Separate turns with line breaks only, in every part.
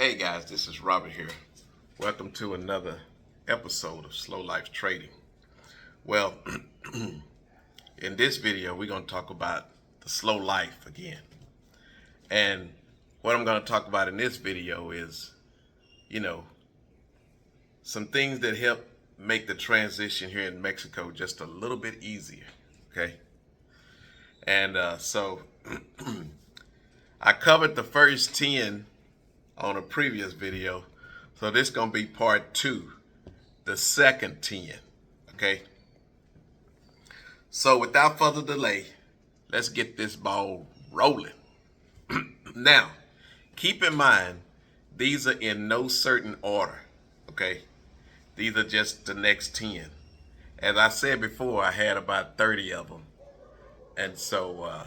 Hey guys, this is Robert here. Welcome to another episode of Slow Life Trading. Well, in this video, we're going to talk about the slow life again. And what I'm going to talk about in this video is, some things that help make the transition here in Mexico just a little bit easier, okay? And so I covered the first 10 on a previous video, so this is going to be part 2, the second 10, okay? So without further delay, let's get this ball rolling. Now, keep in mind, these are in no certain order, okay? These are just the next 10. As I said before, I had about 30 of them. And so,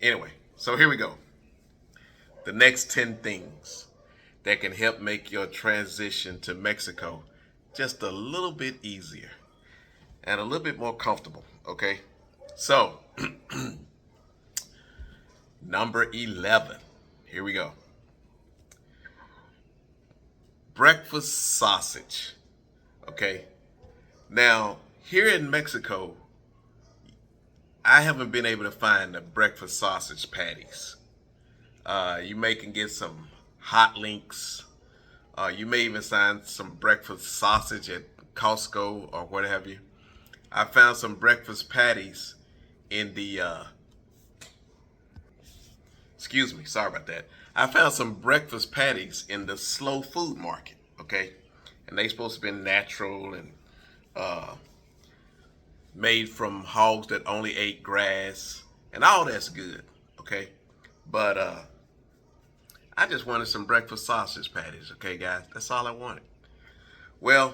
anyway, so here we go. The next 10 things that can help make your transition to Mexico just a little bit easier and a little bit more comfortable, okay? So, number 11, here we go. Breakfast sausage, okay? Now, here in Mexico, I haven't been able to find the breakfast sausage patties. You may can get some hot links. You may even find some breakfast sausage at Costco or what have you. I found some breakfast patties in the, sorry about that. I found some breakfast patties in the slow food market, okay? And they supposed to be natural and made from hogs that only ate grass, and all that's good, okay? But I just wanted some breakfast sausage patties, okay, guys? That's all I wanted. Well,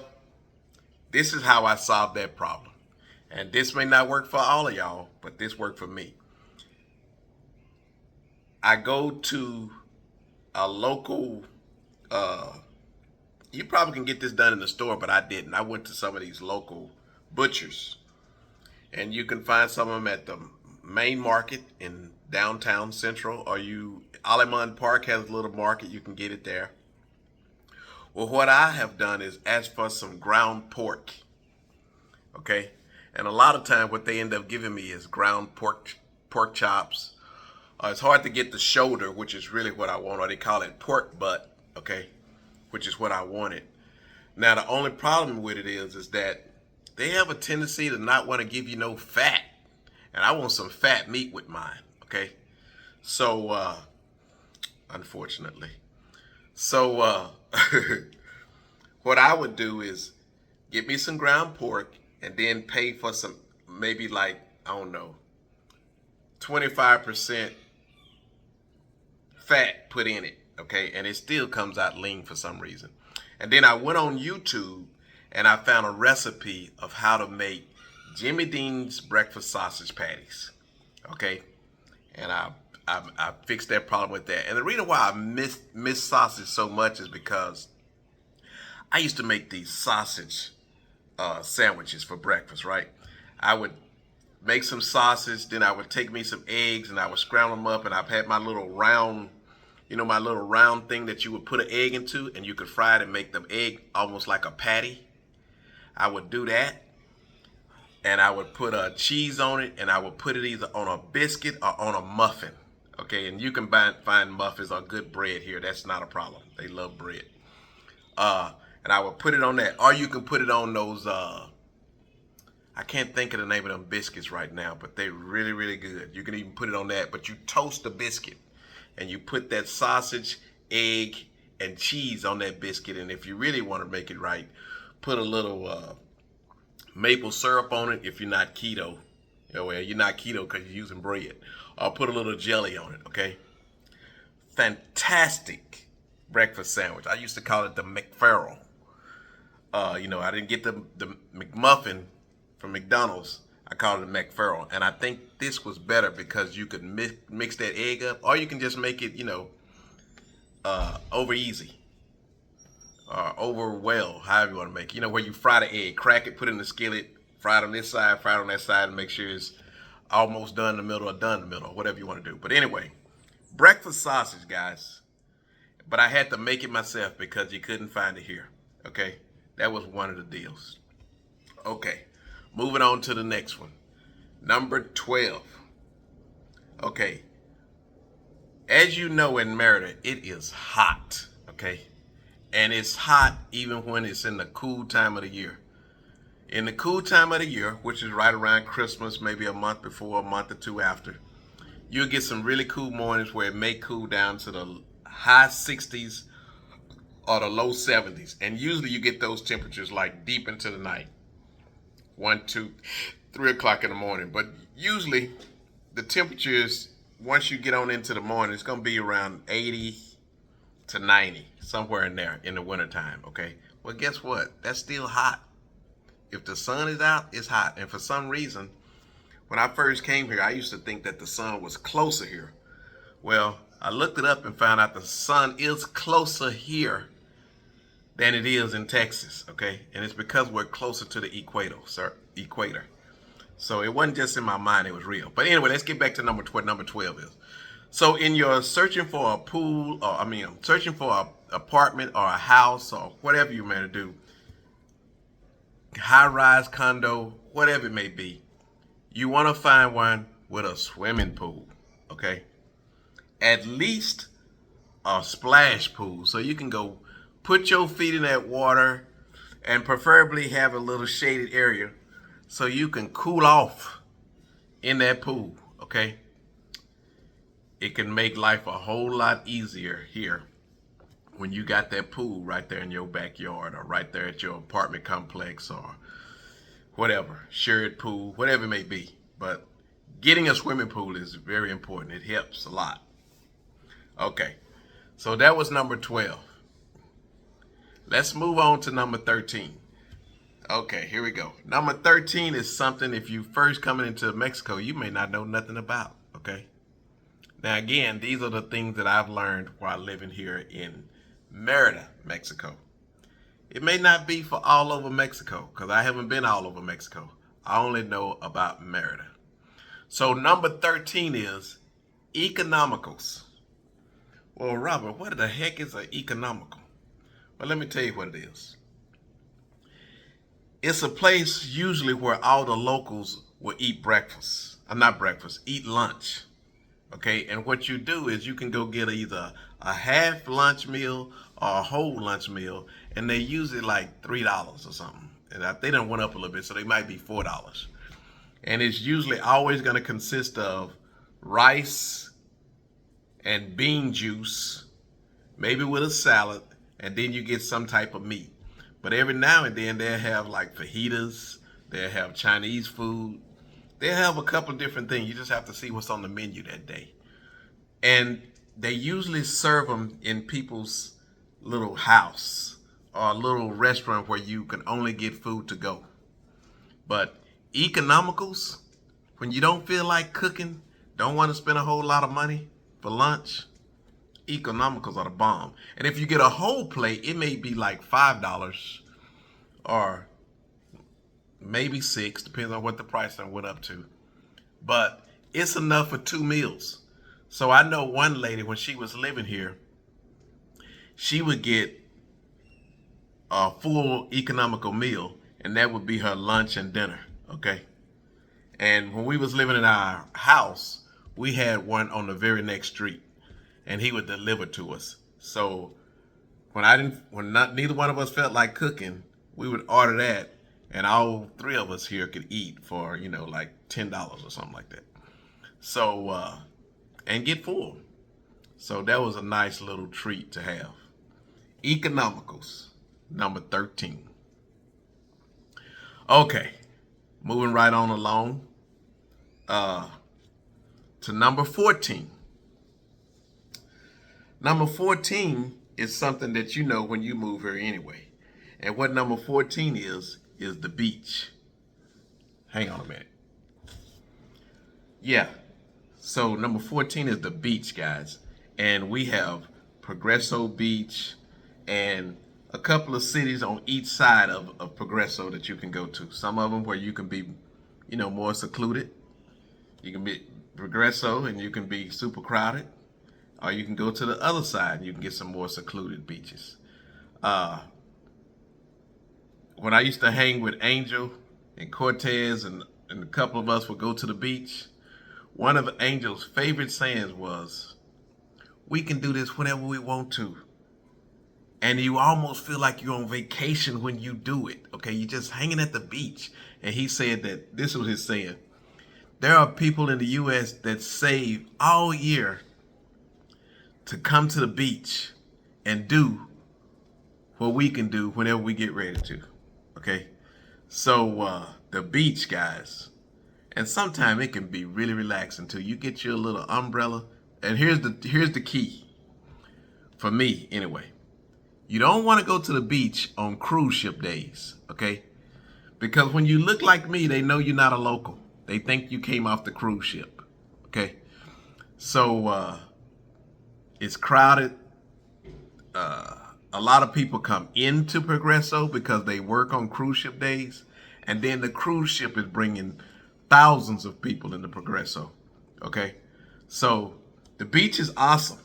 this is how I solved that problem. And this may not work for all of y'all, but this worked for me. I go to a local, you probably can get this done in the store, but I didn't. I went to some of these local butchers. And you can find some of them at the main market in downtown Central, or Alemán Park has a little market, you can get it there. Well, what I have done is ask for some ground pork, okay? And a lot of times what they end up giving me is ground pork chops. It's hard to get the shoulder, which is really what I want, or they call it pork butt, okay? Which is what I wanted. Now, the only problem with it is that they have a tendency to not want to give you no fat. And I want some fat meat with mine, okay? So, unfortunately. So, what I would do is get me some ground pork and then pay for some, maybe like, I don't know, 25% fat put in it, okay? And it still comes out lean for some reason. And then I went on YouTube and I found a recipe of how to make Jimmy Dean's breakfast sausage patties, okay? And I fixed that problem with that. And the reason why I miss sausage so much is because I used to make these sausage sandwiches for breakfast, right? I would make some sausage, then I would take me some eggs and I would scramble them up, and I've had my little round, my little round thing that you would put an egg into and you could fry it and make the egg almost like a patty. I would do that. And I would put a cheese on it, and I would put it either on a biscuit or on a muffin, okay? And you can find muffins or good bread here. That's not a problem. They love bread. And I would put it on that. Or you can put it on those, I can't think of the name of them biscuits right now, but they're really, really good. You can even put it on that, but you toast the biscuit, and you put that sausage, egg, and cheese on that biscuit. And if you really want to make it right, put a little maple syrup on it if you're not keto. Well, you're not keto because you're using bread. Or put a little jelly on it, okay? Fantastic breakfast sandwich. I used to call it the McFarrell. I didn't get the McMuffin from McDonald's. I called it a McFarrell. And I think this was better because you could mix that egg up, or you can just make it, over easy. Over well, however you want to make it. Where you fry the egg, crack it, put it in the skillet, fry it on this side, fry it on that side, and make sure it's almost done in the middle or done in the middle, or whatever you want to do. But anyway, breakfast sausage, guys. But I had to make it myself because you couldn't find it here. Okay, that was one of the deals. Okay, moving on to the next one. Number 12. Okay, as you know, in Merida, it is hot. Okay, and it's hot even when it's in the cool time of the year. In the cool time of the year, which is right around Christmas, maybe a month before, a month or two after, you'll get some really cool mornings where it may cool down to the high 60s or the low 70s. And usually you get those temperatures like deep into the night, 1, 2, 3 o'clock in the morning. But usually the temperatures, once you get on into the morning, it's going to be around 80 to 90, somewhere in there in the wintertime, okay? Well, guess what? That's still hot. If the sun is out, it's hot. And for some reason, when I first came here, I used to think that the sun was closer here. Well, I looked it up and found out the sun is closer here than it is in Texas, okay? And it's because we're closer to the equator. So it wasn't just in my mind, it was real. But anyway, let's get back to number 12. Number 12 is, so in your searching for a pool, or searching for an apartment or a house or whatever you may do, high-rise condo, whatever it may be, you want to find one with a swimming pool, okay? At least a splash pool, so you can go put your feet in that water and preferably have a little shaded area so you can cool off in that pool, okay? It can make life a whole lot easier here when you got that pool right there in your backyard or right there at your apartment complex or whatever, shared pool, whatever it may be. But getting a swimming pool is very important. It helps a lot. Okay, so that was number 12. Let's move on to number 13. Okay, here we go. Number 13 is something, if you first coming into Mexico, you may not know nothing about, okay? Now again, these are the things that I've learned while living here in Merida, Mexico. It may not be for all over Mexico because I haven't been all over Mexico. I only know about Merida. So number 13 is economicals. Well, Robert, what the heck is an economical? Well, let me tell you what it is. It's a place usually where all the locals will eat breakfast. Not breakfast, eat lunch. Okay, and what you do is you can go get either a half lunch meal or a whole lunch meal, and they usually like $3 or something. And they done went up a little bit, so they might be $4. And it's usually always going to consist of rice and bean juice, maybe with a salad, and then you get some type of meat. But every now and then they'll have like fajitas, they'll have Chinese food, they'll have a couple of different things. You just have to see what's on the menu that day. And they usually serve them in people's little house or a little restaurant where you can only get food to go. But economicals, when you don't feel like cooking, don't want to spend a whole lot of money for lunch, economicals are the bomb. And if you get a whole plate, it may be like $5 or maybe $6, depends on what the price I went up to. But it's enough for 2 meals. So I know one lady, when she was living here, she would get a full economical meal, and that would be her lunch and dinner, okay? And when we was living in our house, we had one on the very next street, and he would deliver to us. So neither one of us felt like cooking, we would order that, and all 3 of us here could eat for, like $10 or something like that. So, and get full. So that was a nice little treat to have. Economicals, number 13. Okay, moving right on along to number 14. Number 14 is something that you know when you move here anyway. And what number 14 is the beach. Hang on a minute. Yeah, so number 14 is the beach, guys. And we have Progreso Beach and a couple of cities on each side of Progreso that you can go to. Some of them where you can be, more secluded. You can be Progreso and you can be super crowded. or you can go to the other side and you can get some more secluded beaches. Uh, when I used to hang with Angel and Cortez and a couple of us would go to the beach, one of Angel's favorite sayings was, "We can do this whenever we want to." And you almost feel like you're on vacation when you do it. Okay, you're just hanging at the beach. And he said that this was his saying: there are people in the U.S. that save all year to come to the beach and do what we can do whenever we get ready to. Okay, so the beach, guys, and sometimes it can be really relaxing too. You get your little umbrella, and here's the key for me anyway. You don't want to go to the beach on cruise ship days, okay? Because when you look like me, they know you're not a local. They think you came off the cruise ship, okay? So it's crowded. A lot of people come into Progresso because they work on cruise ship days, and then the cruise ship is bringing thousands of people into Progresso, okay? So the beach is awesome.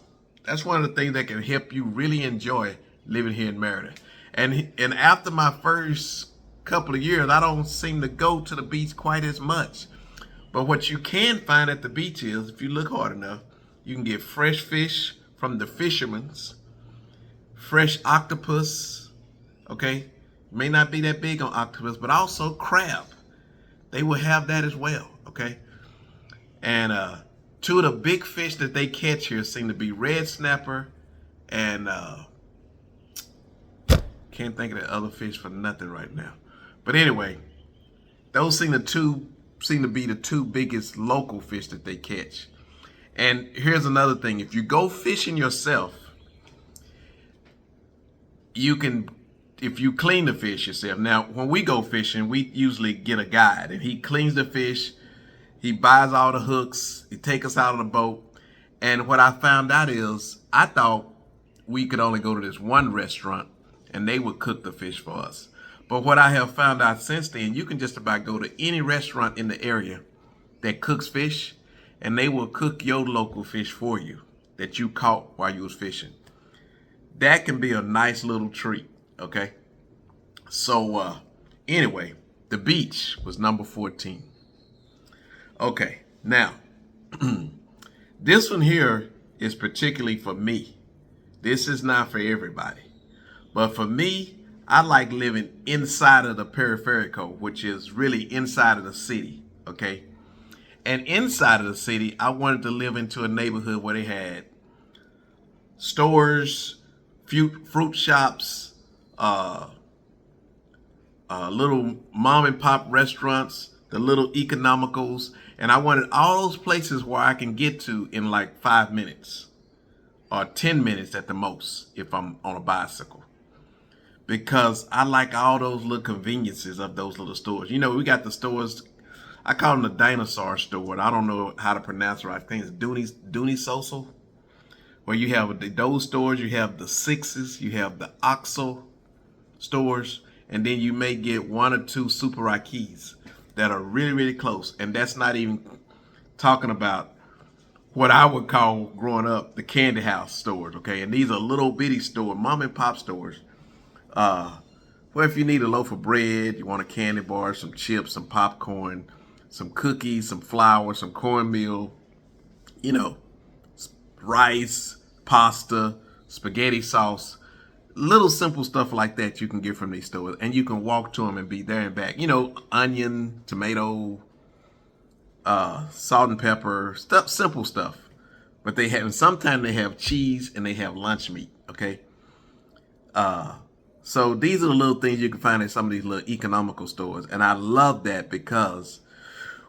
That's one of the things that can help you really enjoy living here in Merida. And after my first couple of years, I don't seem to go to the beach quite as much. But what you can find at the beach is, if you look hard enough, you can get fresh fish from the fishermen's, fresh octopus, okay? May not be that big on octopus, but also crab. They will have that as well, okay? And two of the big fish that they catch here seem to be red snapper and can't think of the other fish for nothing right now. But anyway, those seem to be the two biggest local fish that they catch. And here's another thing: if you go fishing yourself, you can, if you clean the fish yourself. Now, when we go fishing, we usually get a guide, and he cleans the fish. He buys all the hooks. He takes us out of the boat. And what I found out is, I thought we could only go to this one restaurant and they would cook the fish for us. But what I have found out since then, you can just about go to any restaurant in the area that cooks fish, and they will cook your local fish for you that you caught while you was fishing. That can be a nice little treat, okay? So anyway, the beach was number 14. Okay, now, this one here is particularly for me. This is not for everybody. But for me, I like living inside of the periferico, which is really inside of the city, okay? And inside of the city, I wanted to live into a neighborhood where they had stores, fruit shops, little mom and pop restaurants, the little economicals, and I wanted all those places where I can get to in like 5 minutes or 10 minutes at the most if I'm on a bicycle. Because I like all those little conveniences of those little stores. You know, we got the stores, I call them the dinosaur store. I don't know how to pronounce it right. I think it's Dooney Social, where you have those stores, you have the Sixes, you have the Oxo stores, and then you may get one or two Super Ikes that are really, really close. And that's not even talking about what I would call growing up the candy house stores, okay? And these are little bitty stores, mom and pop stores. Well, if you need a loaf of bread, you want a candy bar, some chips, some popcorn, some cookies, some flour, some cornmeal, you know, rice, pasta, spaghetti sauce, little simple stuff like that you can get from these stores, and you can walk to them and be there and back. You know, onion, tomato, salt and pepper, stuff, simple stuff. But they have, and sometimes they have cheese and they have lunch meat, okay? So these are the little things you can find in some of these little economical stores. And I love that because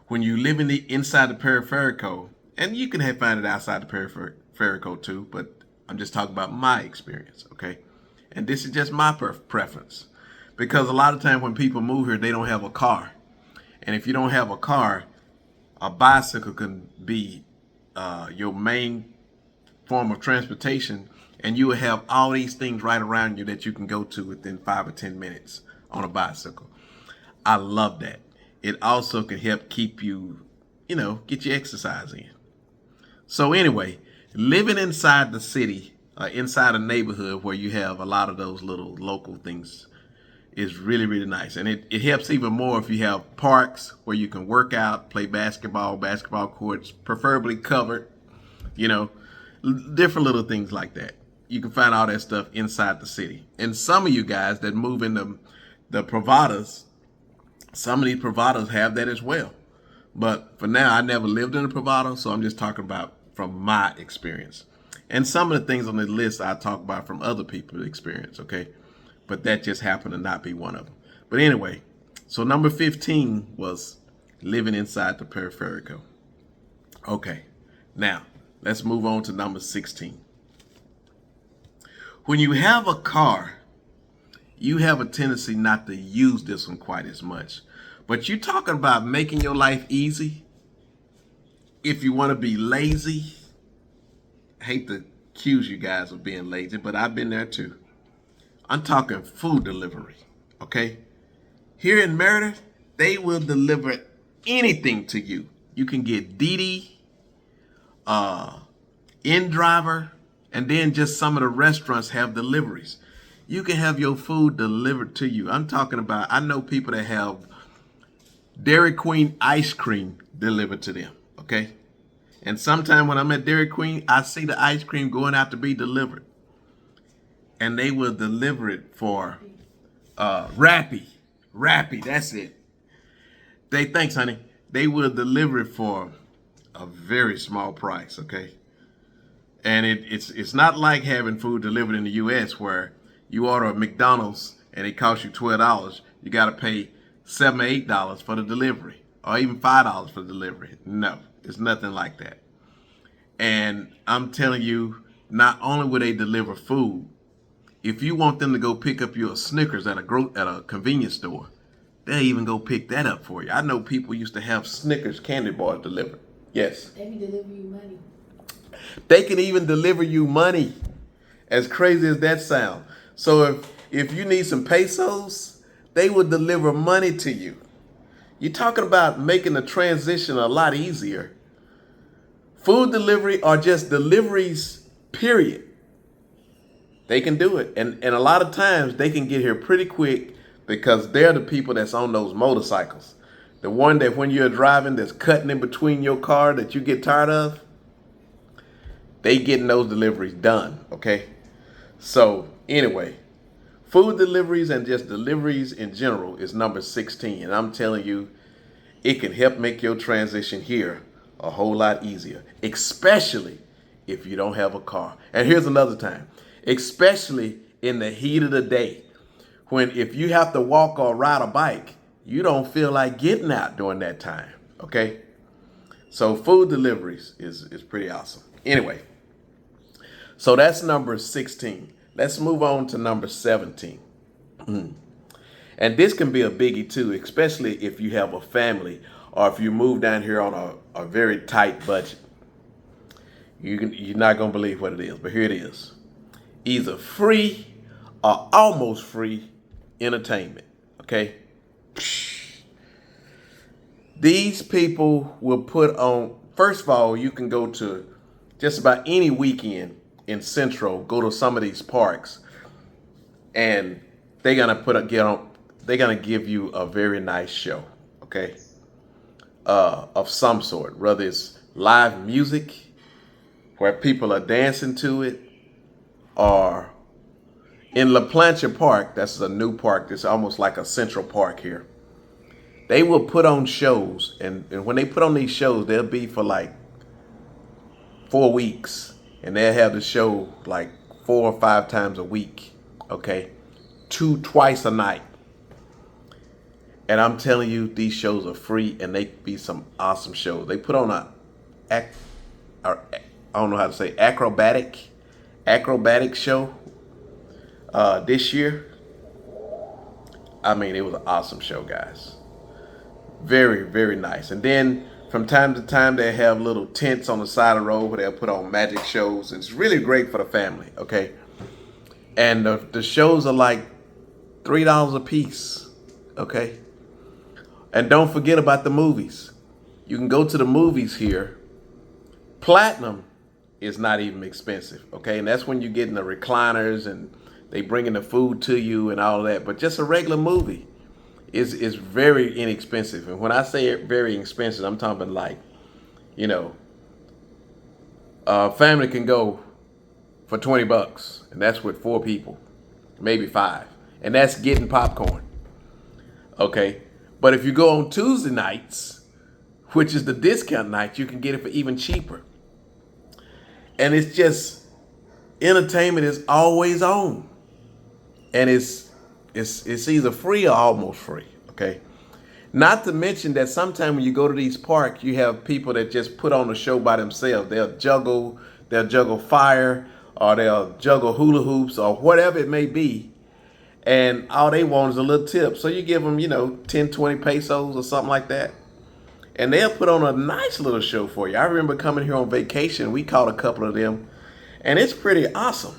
when you live inside the periferico, and you can find it outside the periferico too, but I'm just talking about my experience, okay? And this is just my preference. Because a lot of times when people move here, they don't have a car. And if you don't have a car, a bicycle can be your main form of transportation, and you will have all these things right around you that you can go to within 5 or 10 minutes on a bicycle. I love that. It also can help keep you, you know, get your exercise in. So anyway, living inside the city, inside a neighborhood where you have a lot of those little local things is really, really nice. And it helps even more if you have parks where you can work out, play basketball courts, preferably covered, you know, different little things like that. You can find all that stuff inside the city. And some of you guys that move in the Privadas, some of these Privadas have that as well. But for now, I never lived in a Privada, so I'm just talking about from my experience. And some of the things on the list I talk about from other people's experience, okay? But that just happened to not be one of them. But anyway, so number 15 was living inside the periferico. Okay, now let's move on to number 16. When you have a car, you have a tendency not to use this one quite as much. But you're talking about making your life easy. If you want to be lazy, I hate to accuse you guys of being lazy, but I've been there too. I'm talking food delivery, okay? Here in Merida, they will deliver anything to you. You can get Didi, InDriver, and then just some of the restaurants have deliveries. You can have your food delivered to you. I'm talking about, I know people that have Dairy Queen ice cream delivered to them, okay? And sometime when I'm at Dairy Queen, I see the ice cream going out to be delivered. And they will deliver it for Rappy, that's it. Thanks, honey. They will deliver it for a very small price, okay? And it's not like having food delivered in the U.S. where you order a McDonald's and it costs you $12. You got to pay $7 or $8 for the delivery, or even $5 for the delivery. No, it's nothing like that. And I'm telling you, not only will they deliver food, if you want them to go pick up your Snickers at a convenience store, they'll even go pick that up for you. I know people used to have Snickers candy bars delivered. Yes.
They can deliver you money.
They can even deliver you money. As crazy as that sounds. So if you need some pesos, they will deliver money to you. You're talking about making the transition a lot easier. Food delivery or just deliveries, period. They can do it. And a lot of times they can get here pretty quick because they're the people that's on those motorcycles. The one that when you're driving that's cutting in between your car that you get tired of, they getting those deliveries done, okay? So anyway, food deliveries and just deliveries in general is number 16. And I'm telling you, it can help make your transition here a whole lot easier, especially if you don't have a car. And here's another time, especially in the heat of the day, when if you have to walk or ride a bike, you don't feel like getting out during that time, okay? So food deliveries is pretty awesome. Anyway, so that's number 16. Let's move on to number 17. And this can be a biggie too, especially if you have a family or if you move down here on a very tight budget. You're not going to believe what it is, but here it is. Either free or almost free entertainment, okay? These people will put on, first of all, you can go to just about any weekend in Central, go to some of these parks, and they're gonna give you a very nice show, okay? Of some sort, whether it's live music where people are dancing to it, or in La Plancha Park, that's a new park, it's almost like a Central Park here. They will put on shows, and when they put on these shows, they'll be for like 4 weeks, and they'll have the show like 4 or 5 times a week, okay? Twice a night. And I'm telling you, these shows are free, and they be some awesome shows. They put on I don't know how to say, acrobatic show this year. I mean, it was an awesome show, guys. Very, very nice. And then from time to time, they have little tents on the side of the road where they'll put on magic shows. It's really great for the family, okay? And the shows are like $3 a piece, okay? And don't forget about the movies. You can go to the movies here. Platinum is not even expensive, okay? And that's when you're getting the recliners and they bringing the food to you and all that. But just a regular movie is very inexpensive. And when I say very expensive, I'm talking about like, you know, a family can go for $20, and that's with 4 people, maybe 5, and that's getting popcorn. Okay, but if you go on Tuesday nights, which is the discount night, you can get it for even cheaper. And it's just entertainment is always on, and it's either free or almost free. Okay, not to mention that sometimes when you go to these parks, you have people that just put on a show by themselves. They'll juggle fire, or they'll juggle hula hoops, or whatever it may be. And all they want is a little tip. So you give them, 10, 20 pesos or something like that. And they'll put on a nice little show for you. I remember coming here on vacation. We caught a couple of them. And it's pretty awesome.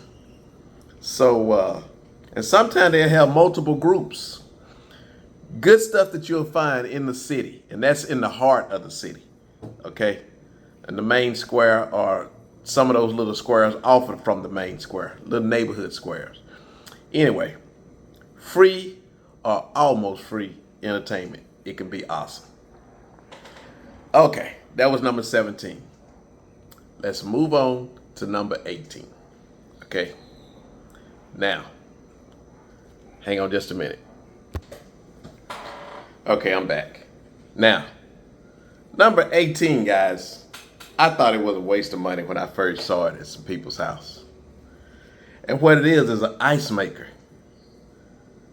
So, and sometimes they'll have multiple groups. Good stuff that you'll find in the city. And that's in the heart of the city. Okay? And the main square, or some of those little squares off from the main square. Little neighborhood squares. Anyway, free or almost free entertainment. It can be awesome. Okay, that was number 17. Let's move on to number 18. Okay. Now, hang on just a minute. Okay, I'm back. Now, number 18, guys. I thought it was a waste of money when I first saw it at some people's house. And what it is an ice maker.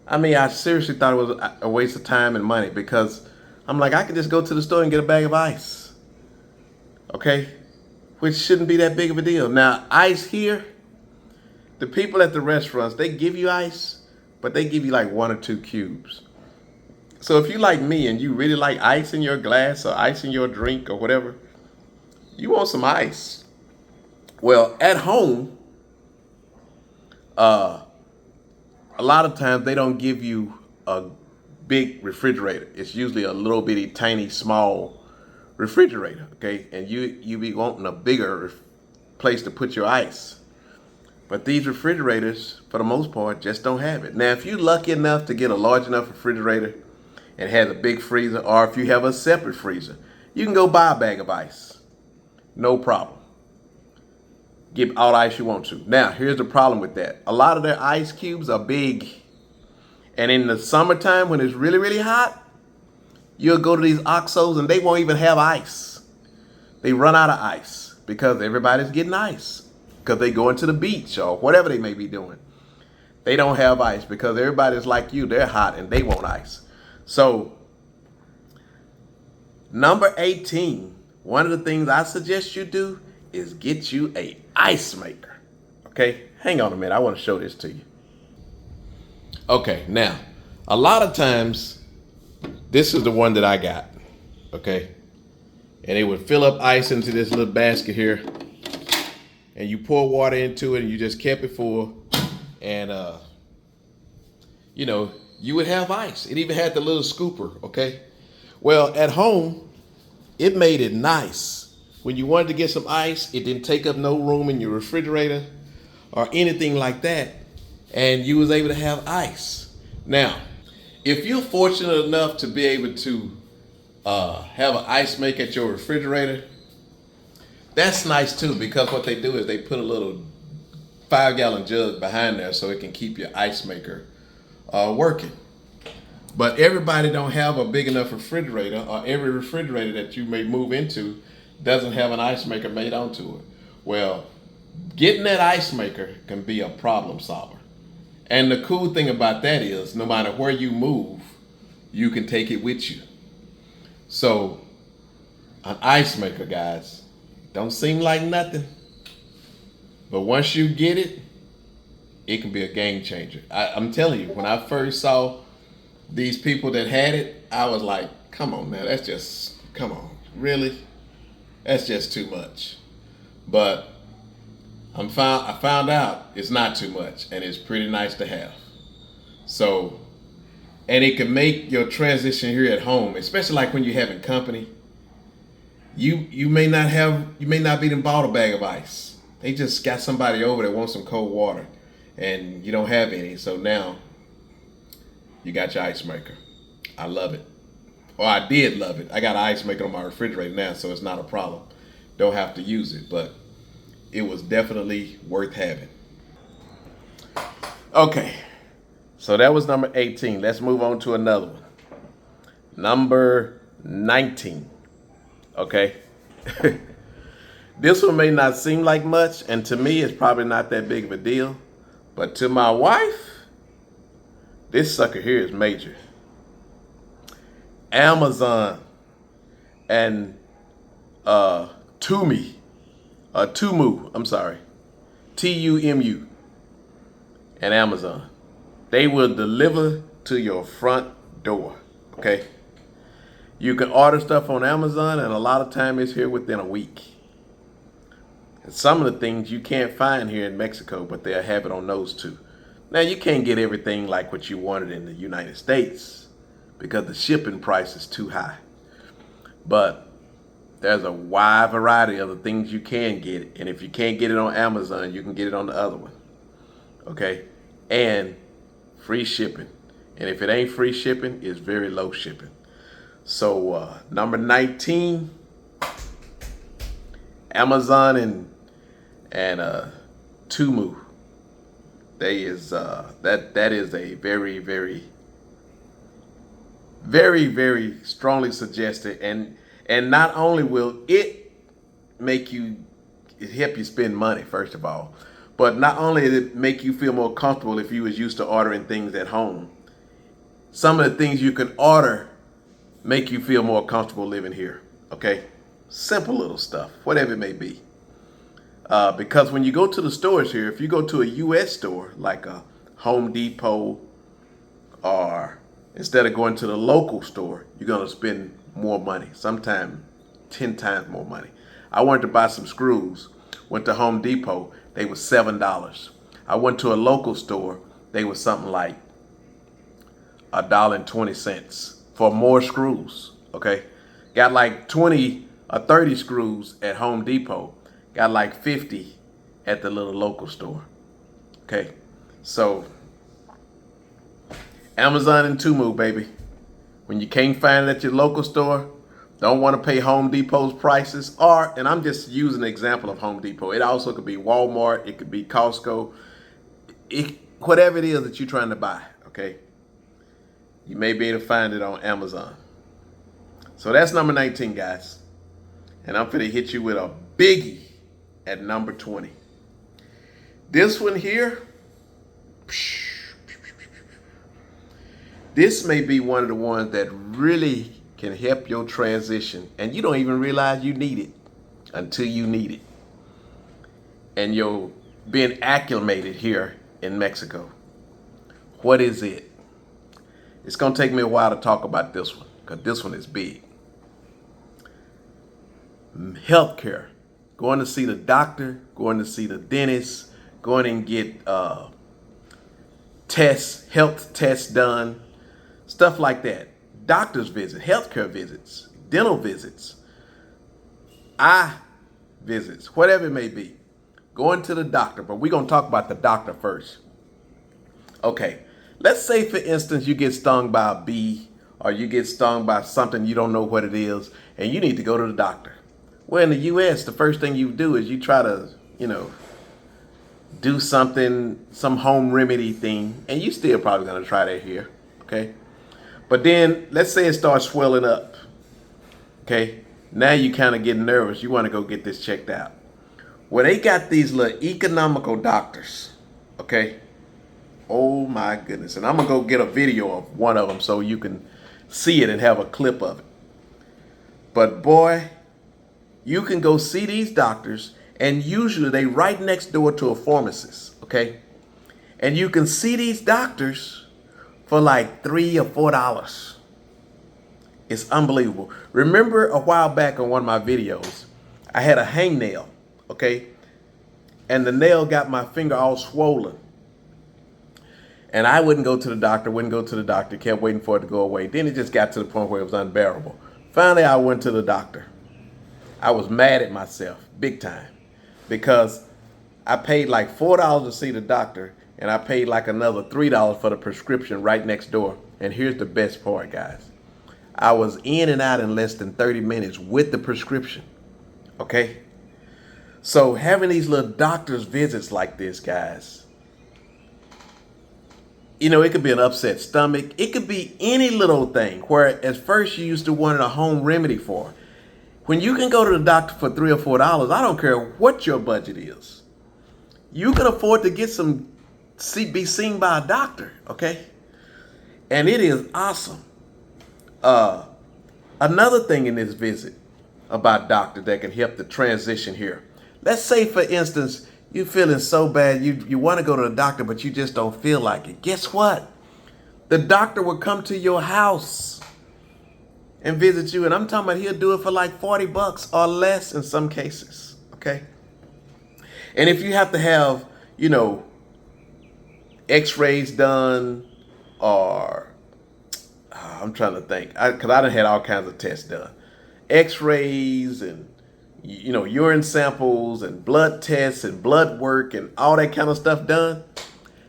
I mean, I seriously thought it was a waste of time and money, because I'm like, I could just go to the store and get a bag of ice. Okay? Which shouldn't be that big of a deal. Now, ice here, the people at the restaurants, they give you ice, but they give you like 1 or 2 cubes. So if you like me and you really like ice in your glass or ice in your drink or whatever, you want some ice. Well, at home, a lot of times they don't give you a big refrigerator. It's usually a little bitty, tiny, small refrigerator, okay? And you be wanting a bigger place to put your ice. But these refrigerators, for the most part, just don't have it. Now, if you're lucky enough to get a large enough refrigerator and has a big freezer, or if you have a separate freezer, you can go buy a bag of ice. No problem. Get all the ice you want to. Now, here's the problem with that. A lot of their ice cubes are big. And in the summertime, when it's really, really hot, you'll go to these OXXOs and they won't even have ice. They run out of ice because everybody's getting ice. Because they go into the beach or whatever they may be doing. They don't have ice because everybody's like you. They're hot and they want ice. So, number 18, one of the things I suggest you do is get you a ice maker. Okay, hang on a minute. I want to show this to you. Okay, now, a lot of times, this is the one that I got. Okay, and it would fill up ice into this little basket here, and you pour water into it, and you just kept it full, and you would have ice. It even had the little scooper. Okay, well, at home, it made it nice. When you wanted to get some ice, it didn't take up no room in your refrigerator or anything like that, and you was able to have ice. Now, if you're fortunate enough to be able to have an ice maker at your refrigerator, that's nice too, because what they do is they put a little 5-gallon jug behind there so it can keep your ice maker working. But everybody don't have a big enough refrigerator, or every refrigerator that you may move into doesn't have an ice maker made onto it. Well, getting that ice maker can be a problem solver. And the cool thing about that is, no matter where you move, you can take it with you. So, an ice maker, guys, don't seem like nothing. But once you get it, it can be a game changer. I'm telling you, when I first saw these people that had it, I was like, come on now, come on, really? That's just too much. But I found out it's not too much, and it's pretty nice to have. So, and it can make your transition here at home, especially like when you're having company. You may not be bought a bag of ice. They just got somebody over that wants some cold water, and you don't have any. So now you got your ice maker. I love it. Or I did love it. I got an ice maker on my refrigerator now, so it's not a problem. Don't have to use it, but it was definitely worth having. Okay, so that was number 18. Let's move on to another one. Number 19. Okay. This one may not seem like much, and to me, it's probably not that big of a deal. But to my wife, this sucker here is major. Amazon and Tumu, I'm sorry, Tumu and Amazon. They will deliver to your front door, okay? You can order stuff on Amazon, and a lot of time it's here within a week. And some of the things you can't find here in Mexico, but they'll have it on those too. Now, you can't get everything like what you wanted in the United States because the shipping price is too high. But there's a wide variety of the things you can get. And if you can't get it on Amazon, you can get it on the other one. Okay? And free shipping. And if it ain't free shipping, it's very low shipping. So number 19, Amazon and Tumu. That is a very, very, very, very strongly suggested, and not only will it make you help you spend money, first of all, but not only did it make you feel more comfortable if you was used to ordering things at home. Some of the things you can order make you feel more comfortable living here. Okay, simple little stuff, whatever it may be. Because when you go to the stores here, if you go to a U.S. store like a Home Depot, or instead of going to the local store, you're going to spend more money, sometimes 10 times more money. I wanted to buy some screws, went to Home Depot, they were $7. I went to a local store, they were something like $1.20 for more screws, okay? Got like 20 or 30 screws at Home Depot. Got like 50 at the little local store. Okay, so Amazon and Tumu, baby. When you can't find it at your local store, don't want to pay Home Depot's prices, or, and I'm just using an example of Home Depot. It also could be Walmart, it could be Costco, whatever it is that you're trying to buy, okay? You may be able to find it on Amazon. So that's number 19, guys. And I'm finna hit you with a biggie at number 20. This one here, this may be one of the ones that really can help your transition, and you don't even realize you need it until you need it. And you're being acclimated here in Mexico. What is it? It's gonna take me a while to talk about this one, because this one is big. Healthcare. Going to see the doctor, going to see the dentist, going and get health tests done, stuff like that. Doctor's visit, healthcare visits, dental visits, eye visits, whatever it may be. Going to the doctor, but we're going to talk about the doctor first. Okay, let's say, for instance, you get stung by a bee, or you get stung by something you don't know what it is, and you need to go to the doctor. Well, in the U.S., the first thing you do is you try to, do something, some home remedy thing, and you still probably going to try that here, okay? But then, let's say it starts swelling up, okay? Now you kind of get nervous. You want to go get this checked out. Well, they got these little economical doctors, okay? Oh, my goodness. And I'm going to go get a video of one of them so you can see it and have a clip of it. But, boy, you can go see these doctors, and usually they right next door to a pharmacist, okay? And you can see these doctors for like $3 or $4. It's unbelievable. Remember a while back on one of my videos, I had a hangnail, okay? And the nail got my finger all swollen. And I wouldn't go to the doctor, kept waiting for it to go away. Then it just got to the point where it was unbearable. Finally, I went to the doctor. I was mad at myself, big time, because I paid like $4 to see the doctor, and I paid like another $3 for the prescription right next door. And here's the best part, guys. I was in and out in less than 30 minutes with the prescription. Okay? So having these little doctor's visits like this, guys, it could be an upset stomach. It could be any little thing where at first you used to want a home remedy for. When you can go to the doctor for $3 or $4, I don't care what your budget is. You can afford to get be seen by a doctor, okay? And it is awesome. Another thing in this visit about doctor that can help the transition here. Let's say, for instance, you're feeling so bad, you want to go to the doctor, but you just don't feel like it. Guess what? The doctor will come to your house and visit you. And I'm talking about he'll do it for like $40 or less in some cases, okay? And if you have to have, x-rays done, or I'm trying to think, because I done had all kinds of tests done. X-rays and, urine samples and blood tests and blood work and all that kind of stuff done.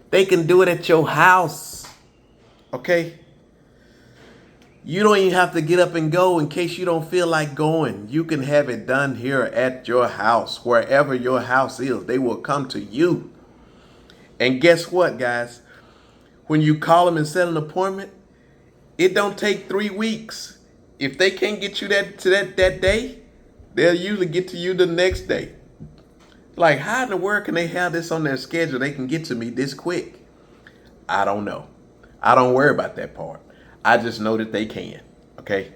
They can do it at your house, okay? You don't even have to get up and go in case you don't feel like going. You can have it done here at your house, wherever your house is. They will come to you. And guess what, guys? When you call them and set an appointment, it don't take 3 weeks. If they can't get you that day, they'll usually get to you the next day. Like, how in the world can they have this on their schedule? They can get to me this quick. I don't know. I don't worry about that part. I just know that they can, okay?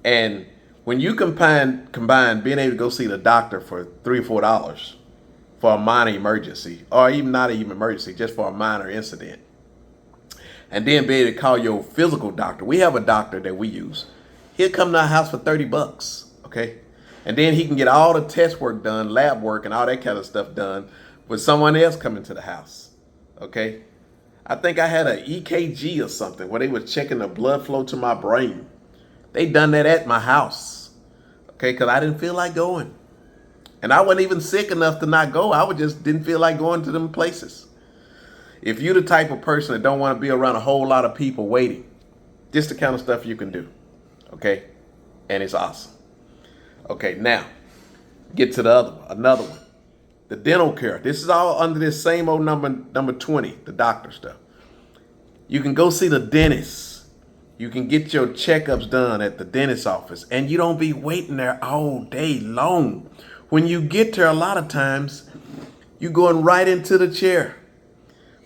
And when you combine being able to go see the doctor for $3 or $4 for a minor emergency, or even not even emergency, just for a minor incident, and then be able to call your physical doctor. We have a doctor that we use. He'll come to our house for $30, okay? And then he can get all the test work done, lab work, and all that kind of stuff done with someone else coming to the house, okay? I think I had an EKG or something where they were checking the blood flow to my brain. They done that at my house, okay, because I didn't feel like going. And I wasn't even sick enough to not go. I just didn't feel like going to them places. If you're the type of person that don't want to be around a whole lot of people waiting, this the kind of stuff you can do, okay? And it's awesome. Okay, now, get to another one. The dental care. This is all under this same old number 20, the doctor stuff. You can go see the dentist. You can get your checkups done at the dentist's office, and you don't be waiting there all day long. When you get there, a lot of times, you're going right into the chair.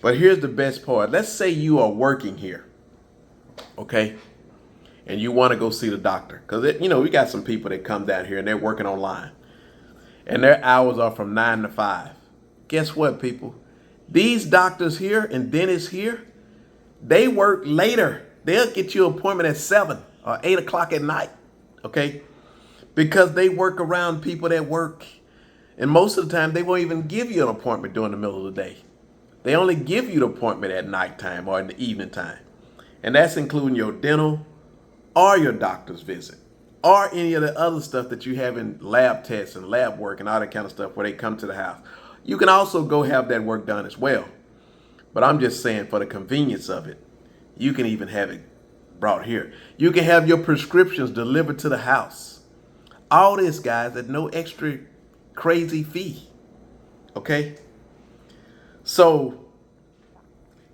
But here's the best part. Let's say you are working here, okay? And you want to go see the doctor. Because, we got some people that come down here and they're working online. And their hours are from 9 to 5. Guess what, people? These doctors here and dentists here, they work later. They'll get you an appointment at 7 or 8 o'clock at night, okay? Because they work around people that work. And most of the time, they won't even give you an appointment during the middle of the day. They only give you the appointment at nighttime or in the evening time. And that's including your dental or your doctor's visit, or any of the other stuff that you have in lab tests and lab work and all that kind of stuff where they come to the house. You can also go have that work done as well. But I'm just saying, for the convenience of it, you can even have it brought here. You can have your prescriptions delivered to the house. All this, guys, at no extra crazy fee. Okay? So,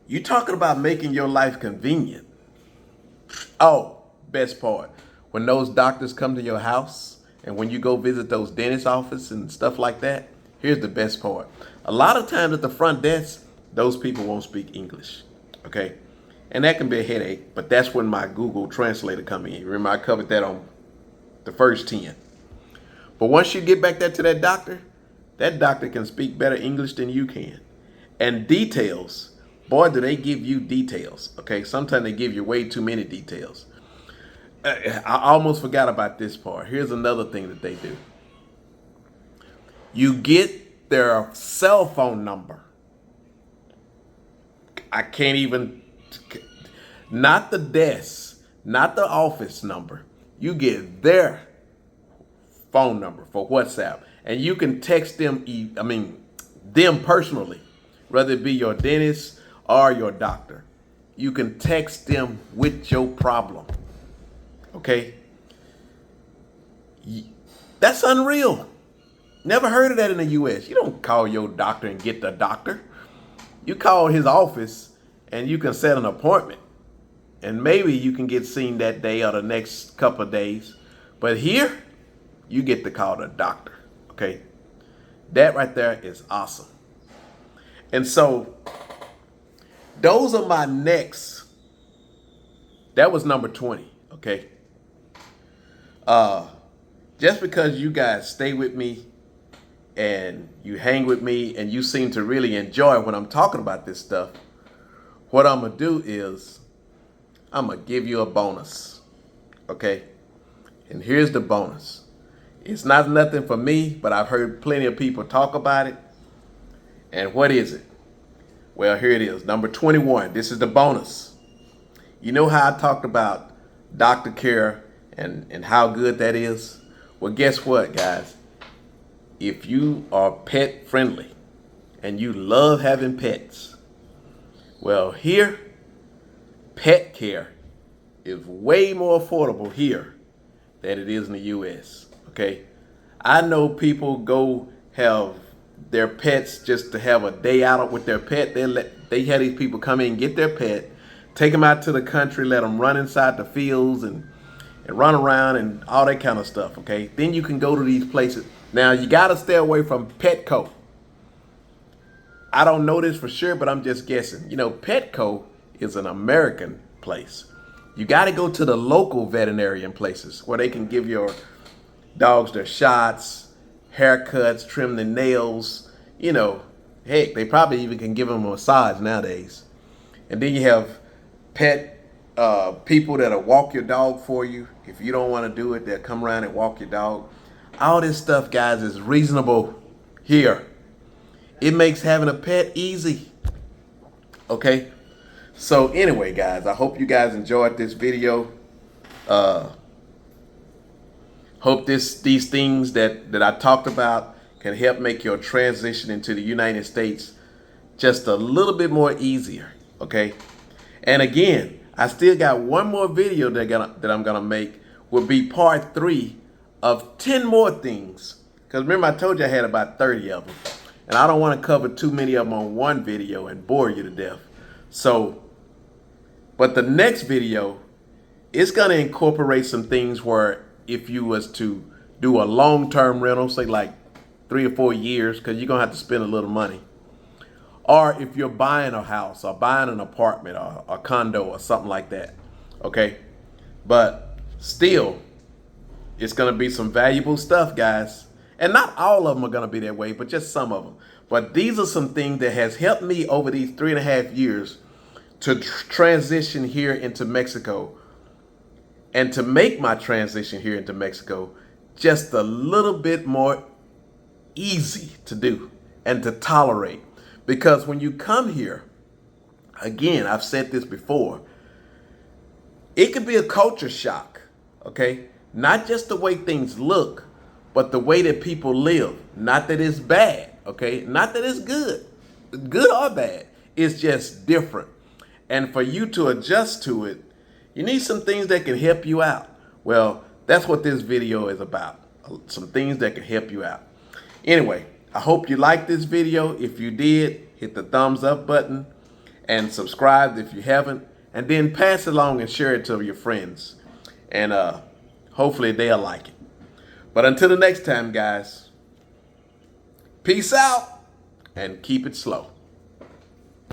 you're talking about making your life convenient. Oh, best part. When those doctors come to your house and when you go visit those dentist offices and stuff like that, here's the best part. A lot of times at the front desk, those people won't speak English, okay? And that can be a headache, but that's when my Google Translator come in. Remember, I covered that on the first 10. But once you get back there to that doctor can speak better English than you can. And details, boy, do they give you details, okay? Sometimes they give you way too many details. I almost forgot about this part. Here's another thing that they do. You get their cell phone number. I can't even, not the desk, not the office number. You get their phone number for WhatsApp. And you can text them, them personally, whether it be your dentist or your doctor. You can text them with your problem. Okay? That's unreal. Never heard of that in the U.S. You don't call your doctor and get the doctor. You call his office and you can set an appointment. And maybe you can get seen that day or the next couple of days. But here, you get to call the doctor. Okay? That right there is awesome. And so, those are my next. That was number 20. Okay? Just because you guys stay with me and you hang with me and you seem to really enjoy when I'm talking about this stuff, what I'm going to do is I'm going to give you a bonus. Okay? And here's the bonus. It's not nothing for me, but I've heard plenty of people talk about it. And what is it? Well, here it is. Number 21. This is the bonus. You know how I talked about doctor care and how good that is? Well, guess what, guys? If you are pet friendly and you love having pets, well, here, pet care is way more affordable here than it is in the U.S. Okay? I know people go have their pets just to have a day out with their pet. They have these people come in and get their pet, take them out to the country, let them run inside the fields and run around and all that kind of stuff, okay? Then you can go to these places. Now, you got to stay away from Petco. I don't know this for sure, but I'm just guessing. You know, Petco is an American place. You got to go to the local veterinarian places where they can give your dogs their shots, haircuts, trim their nails. You know, heck, they probably even can give them a massage nowadays. And then you have pet people that'll walk your dog for you. If you don't want to do it, they'll come around and walk your dog. All this stuff, guys, is reasonable here. It makes having a pet easy. Okay? So anyway, guys, I hope you guys enjoyed this video. Hope these things that I talked about can help make your transition into the United States just a little bit more easier. Okay? And again, I still got one more video that I'm gonna make. Will be part 3 of 10 more things. Because remember, I told you I had about 30 of them. And I don't want to cover too many of them on one video and bore you to death. So, but the next video is gonna incorporate some things where if you was to do a long-term rental, say like 3 or 4 years, because you're gonna have to spend a little money. Or if you're buying a house or buying an apartment or a condo or something like that, okay? But still, it's going to be some valuable stuff, guys. And not all of them are going to be that way, but just some of them. But these are some things that has helped me over these 3.5 years to transition here into Mexico and to make my transition here into Mexico just a little bit more easy to do and to tolerate. Because when you come here, again, I've said this before, it could be a culture shock, okay? Not just the way things look, but the way that people live. Not that it's bad, okay? Not that it's good or bad. It's just different. And for you to adjust to it, you need some things that can help you out. Well, that's what this video is about. Some things that can help you out. Anyway, I hope you liked this video. If you did, hit the thumbs up button and subscribe if you haven't. And then pass it along and share it to your friends. And hopefully they'll like it. But until the next time, guys, peace out and keep it slow.